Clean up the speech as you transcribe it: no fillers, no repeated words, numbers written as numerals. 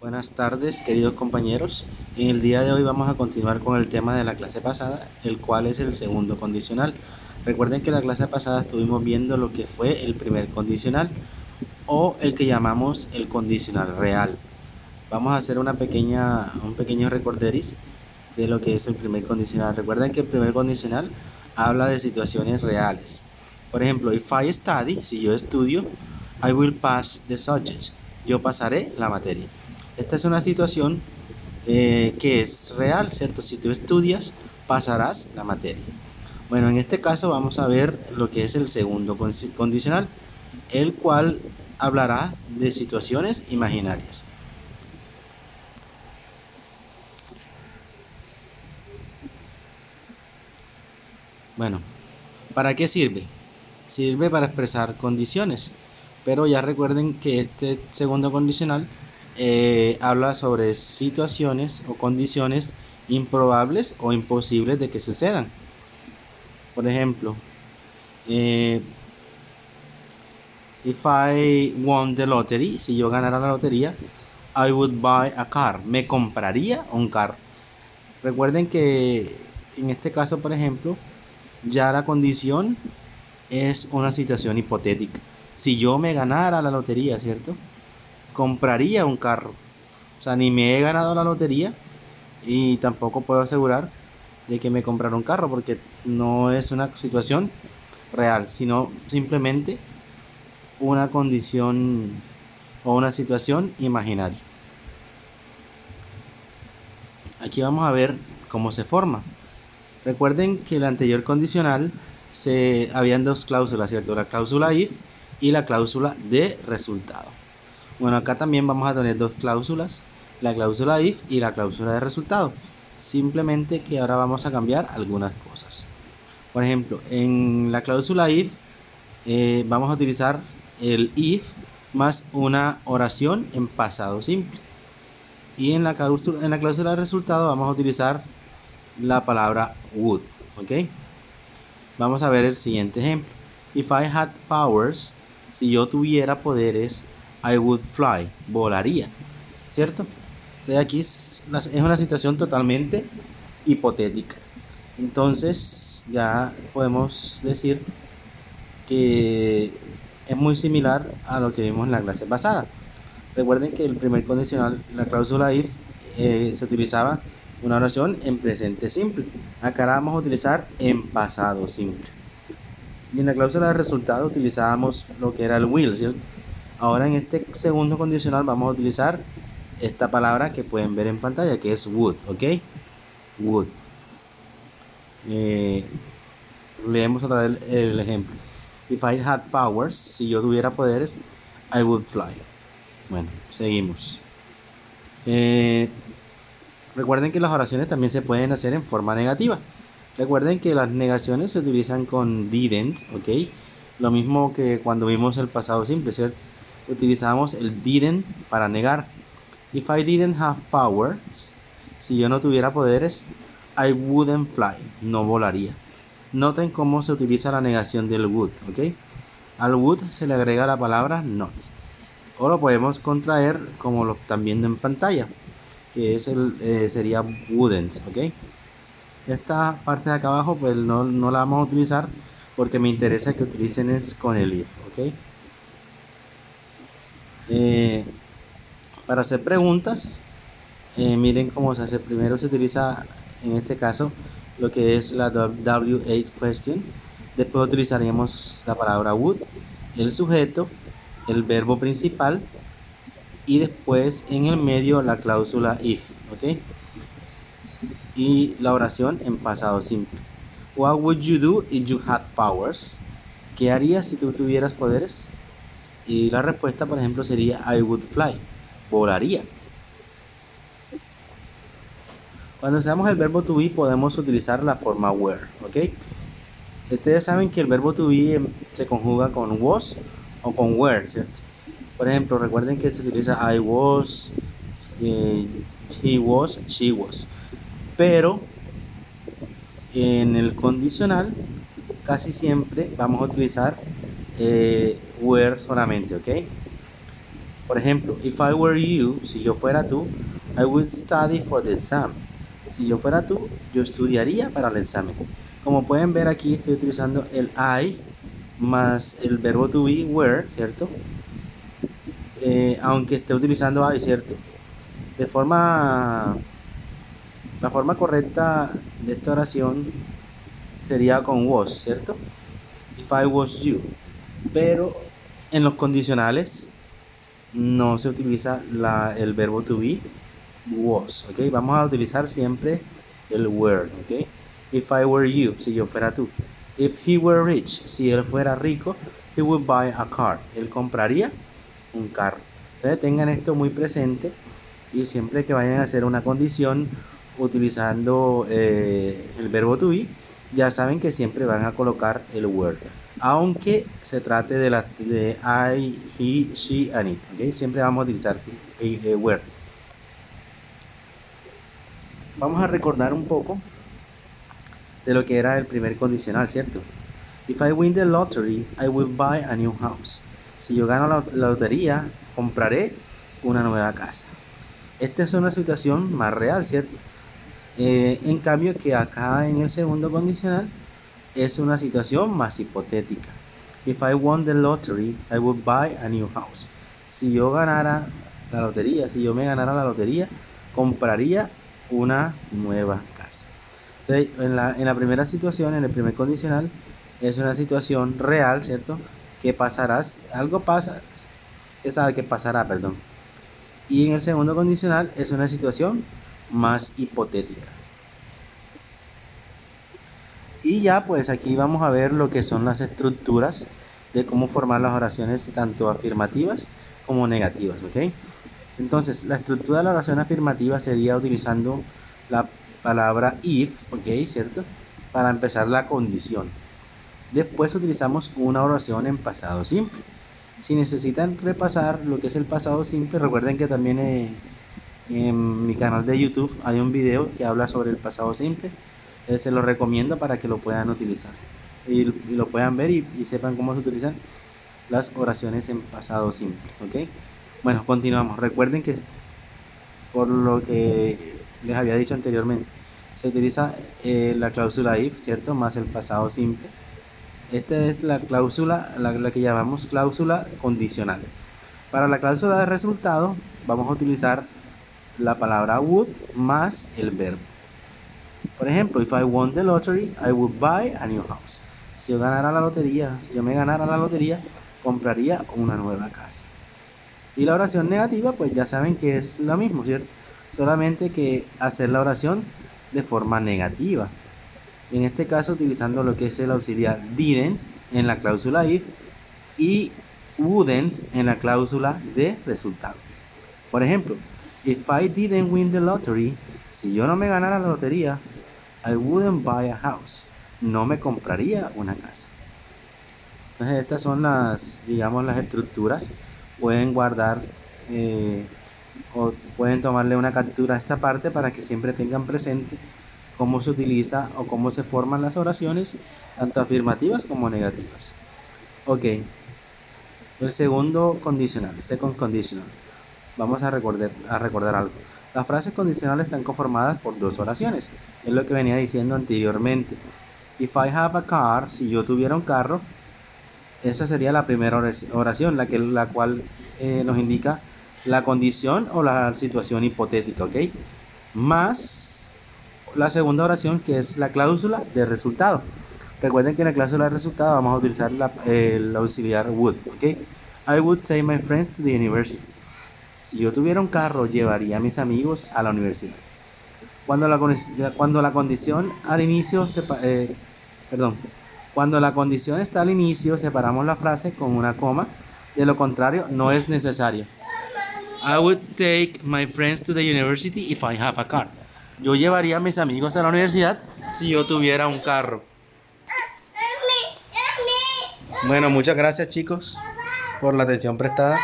Buenas tardes, queridos compañeros. En el día de hoy vamos a continuar con el tema de la clase pasada, el cual es el segundo condicional. Recuerden que la clase pasada estuvimos viendo lo que fue el primer condicional o el que llamamos el condicional real. Vamos a hacer un pequeño recorderis de lo que es el primer condicional. Recuerden que el primer condicional habla de situaciones reales. Por ejemplo, if I study, si yo estudio, I will pass the subject. Yo pasaré la materia. Esta es una situación que es real, ¿cierto? Si tú estudias, pasarás la materia. Bueno, en este caso vamos a ver lo que es el segundo condicional, el cual hablará de situaciones imaginarias. Bueno, ¿para qué sirve? Sirve para expresar condiciones, pero ya recuerden que este segundo condicional habla sobre situaciones o condiciones improbables o imposibles de que sucedan. Por ejemplo, if I won the lottery, si yo ganara la lotería, I would buy a car. Me compraría un carro. Recuerden que en este caso, por ejemplo, ya la condición es una situación hipotética. Si yo me ganara la lotería, ¿cierto? Compraría un carro. O sea, ni me he ganado la lotería y tampoco puedo asegurar de que me compraré un carro porque no es una situación real, sino simplemente una condición o una situación imaginaria. Aquí vamos a ver cómo se forma. Recuerden que el anterior condicional habían dos cláusulas, ¿cierto? La cláusula if y la cláusula de resultado. Bueno, acá también vamos a tener dos cláusulas, la cláusula if y la cláusula de resultado. Simplemente que ahora vamos a cambiar algunas cosas. Por ejemplo, en la cláusula if vamos a utilizar el if más una oración en pasado simple. Y en la cláusula de resultado vamos a utilizar la palabra would, ¿ok? Vamos a ver el siguiente ejemplo. If I had powers, si yo tuviera poderes, I would fly, volaría, ¿cierto? De aquí es una situación totalmente hipotética. Entonces ya podemos decir que es muy similar a lo que vimos en la clase pasada. Recuerden que el primer condicional, la cláusula if, se utilizaba una oración en presente simple. Acá la vamos a utilizar en pasado simple. Y en la cláusula de resultado utilizábamos lo que era el will, ¿cierto? Ahora en este segundo condicional vamos a utilizar esta palabra que pueden ver en pantalla, que es would, ¿ok? Would. Leemos otra vez el ejemplo. If I had powers, si yo tuviera poderes, I would fly. Bueno, seguimos. Recuerden que las oraciones también se pueden hacer en forma negativa. Recuerden que las negaciones se utilizan con didn't, ¿ok? Lo mismo que cuando vimos el pasado simple, ¿cierto? Utilizamos el didn't para negar. If I didn't have powers, si yo no tuviera poderes, I wouldn't fly, no volaría. Noten cómo se utiliza la negación del would, ¿ok? Al would se le agrega la palabra not. O lo podemos contraer como lo están viendo en pantalla, que es sería wouldn't, ¿ok? Esta parte de acá abajo pues no la vamos a utilizar porque me interesa que utilicen es con el if, ¿ok? Para hacer preguntas, miren cómo se hace. Primero se utiliza en este caso lo que es la WH question. Después utilizaríamos la palabra would, el sujeto, el verbo principal y después en el medio la cláusula if, ¿ok? Y la oración en pasado simple. What would you do if you had powers? ¿Qué harías si tú tuvieras poderes? Y la respuesta, por ejemplo, sería I would fly, volaría. Cuando usamos el verbo to be podemos utilizar la forma were, ¿ok? Ustedes saben que el verbo to be se conjuga con was o con were, ¿cierto? Por ejemplo, recuerden que se utiliza I was, he was, she was. Pero en el condicional casi siempre vamos a utilizar were solamente, ¿ok? Por ejemplo, if I were you, si yo fuera tú, I would study for the exam. Si yo fuera tú, yo estudiaría para el examen. Como pueden ver aquí estoy utilizando el I más el verbo to be, were, ¿cierto? Aunque esté utilizando I, ¿cierto? La forma correcta de esta oración sería con was, ¿cierto? If I was you. Pero en los condicionales no se utiliza el verbo to be, was, ¿ok? Vamos a utilizar siempre el were, ¿ok? If I were you, si yo fuera tú. If he were rich, si él fuera rico, he would buy a car. Él compraría un carro. Entonces tengan esto muy presente y siempre que vayan a hacer una condición utilizando el verbo to be, ya saben que siempre van a colocar el were, aunque se trate de I, he, she and it, ¿okay? Siempre vamos a utilizar were. Vamos a recordar un poco de lo que era el primer condicional, ¿cierto? If I win the lottery, I will buy a new house. Si yo gano la lotería, compraré una nueva casa. Esta es una situación más real, ¿cierto? En cambio que acá en el segundo condicional es una situación más hipotética. If I won the lottery, I would buy a new house. Si yo ganara la lotería, si yo me ganara la lotería, compraría una nueva casa. Entonces, en la primera situación, en el primer condicional, es una situación real, ¿cierto? Que pasarás, algo pasa, que sabe que pasará, perdón. Y en el segundo condicional es una situación más hipotética. Y ya pues aquí vamos a ver lo que son las estructuras de cómo formar las oraciones tanto afirmativas como negativas, ¿ok? Entonces la estructura de la oración afirmativa sería utilizando la palabra if, ¿ok? ¿Cierto? Para empezar la condición. Después utilizamos una oración en pasado simple. Si necesitan repasar lo que es el pasado simple, recuerden que también en mi canal de YouTube hay un video que habla sobre el pasado simple. Se lo recomiendo para que lo puedan utilizar y lo puedan ver y sepan cómo se utilizan las oraciones en pasado simple, ¿ok? Bueno, continuamos. Recuerden que por lo que les había dicho anteriormente, se utiliza la cláusula if, ¿cierto? Más el pasado simple. Esta es la cláusula, la que llamamos cláusula condicional. Para la cláusula de resultado vamos a utilizar la palabra would más el verbo. Por ejemplo, if I won the lottery, I would buy a new house. Si yo ganara la lotería, si yo me ganara la lotería, compraría una nueva casa. Y la oración negativa, pues ya saben que es lo mismo, ¿cierto? Solamente que hacer la oración de forma negativa. En este caso utilizando lo que es el auxiliar didn't en la cláusula if y wouldn't en la cláusula de resultado. Por ejemplo, if I didn't win the lottery, si yo no me ganara la lotería, I wouldn't buy a house. No me compraría una casa. Entonces estas son las, digamos, las estructuras. Pueden guardar o pueden tomarle una captura a esta parte para que siempre tengan presente cómo se utiliza o cómo se forman las oraciones, tanto afirmativas como negativas. Ok, el segundo condicional, second conditional. Vamos a recordar algo. Las frases condicionales están conformadas por dos oraciones, es lo que venía diciendo anteriormente. If I have a car, si yo tuviera un carro, esa sería la primera oración, la cual nos indica la condición o la situación hipotética, ¿ok? Más la segunda oración, que es la cláusula de resultado. Recuerden que en la cláusula de resultado vamos a utilizar el auxiliar would, ¿ok? I would take my friends to the university. Si yo tuviera un carro, llevaría a mis amigos a la universidad. Cuando la condición al inicio, cuando la condición está al inicio, separamos la frase con una coma. De lo contrario, no es necesario. I would take my friends to the university if I have a car. Yo llevaría a mis amigos a la universidad si yo tuviera un carro. Bueno, muchas gracias chicos por la atención prestada.